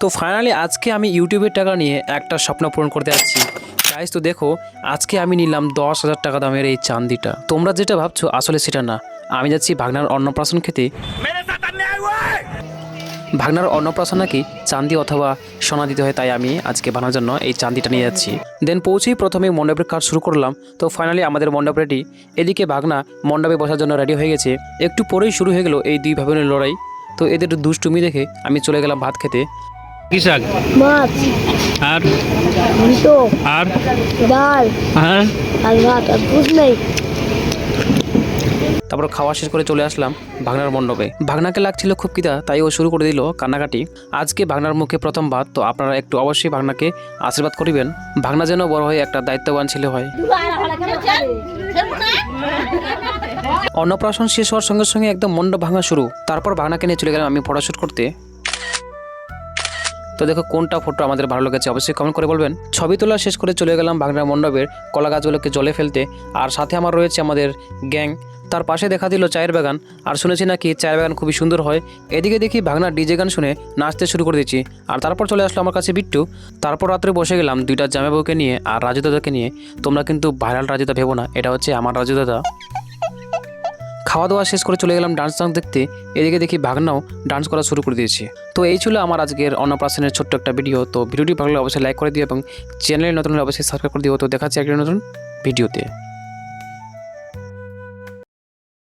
তো ফাইনালি আজকে আমি ইউটিউবের টাকা নিয়ে একটা স্বপ্ন পূরণ করতে যাচ্ছি গাইস। তো দেখো আজকে আমি নিলাম 10,000 টাকা দামের এই চান্দিটা। তোমরা যেটা ভাবছো আসলে সেটা না, আমি যাচ্ছি ভাগনার অন্নপ্রাশন খেতে। ভাগনার অন্নপ্রাশন নাকি চান্দি অথবা সোনা দিতে হয়, তাই আমি আজকে বানানোর জন্য এই চান্দিটা নিয়ে যাচ্ছি। দেন পৌঁছেই প্রথমে মণ্ডপের কাজ শুরু করলাম। তো ফাইনালি আমাদের মণ্ডপ রেডি। এদিকে ভাগনা মণ্ডপে বসার জন্য রেডি হয়ে গেছে। একটু পরেই শুরু হয়ে গেল এই দুই ভাই বোনের লড়াই। তো এদের দুষ্টুমি দেখে আমি চলে গেলাম ভাত খেতে। কি শাক? মাছ আর ঘন্ট আর ডাল আর আর ভাত আর বুঝ নেই। তারপর খাওয়া শেষ করে চলে আসলাম ভাগনার মণ্ডপে। ভাগনাকে লাগছিল খুব খিদা, তাই ও শুরু করে দিল কান্নাকাটি। আজকে ভাগনার মুখে প্রথম ভাত, তো আপনারা একটু অবশ্যই ভাগনাকে আশীর্বাদ করিবেন। ভাগনা যেন বড় হয়ে একটা দায়িত্ববান ছেলে হয়। অন্নপ্রাশন শেষ হওয়ার সঙ্গে সঙ্গে একদম মণ্ডপ ভাঙা শুরু। তারপর ভাগনাকে নিয়ে চলে গেলাম আমি ফটোশ্যুট করতে। তো দেখো কোনটা ফটো আমাদের ভালো লেগেছে অবশ্যই কমেন্ট করে বলবেন। ছবি তোলা শেষ করে চলে গেলাম ভাগনার মণ্ডপের কলা গাছগুলোকে জলে ফেলতে। আর সাথে আমার রয়েছে আমাদের গ্যাং। তার পাশে দেখা দিল চায়ের বাগান। আর শুনেছি নাকি চায়ের বাগান খুবই সুন্দর হয়। এদিকে দেখি ভাগনার ডিজে গান শুনে নাচতে শুরু করে দিচ্ছি। আর তারপর চলে আসলো আমার কাছে বিট্টু। তারপর রাত্রে বসে গেলাম দুইটা জামাইবাবুকে নিয়ে আর রাজু দাদাকে নিয়ে। তোমরা কিন্তু ভাইরাল রাজু দাদা ভেবো না, এটা হচ্ছে আমার রাজু দাদা। খাওয়া দাওয়া শেষ করে চলে গেলাম ডান্স দেখতে। এদিকে দেখি ভাগনাও ডান্স করা শুরু করে দিয়েছে। তো এই ছিল আমার আজকের অন্নপ্রাশনের ছোট্ট একটা ভিডিও। তো ভিডিওটি ভালো লাগলে অবশ্যই লাইক করে দিও এবং চ্যানেলে নতুন হলে অবশ্যই সাবস্ক্রাইব করে দিও। তো দেখাচ্ছি একটা নতুন ভিডিওতে।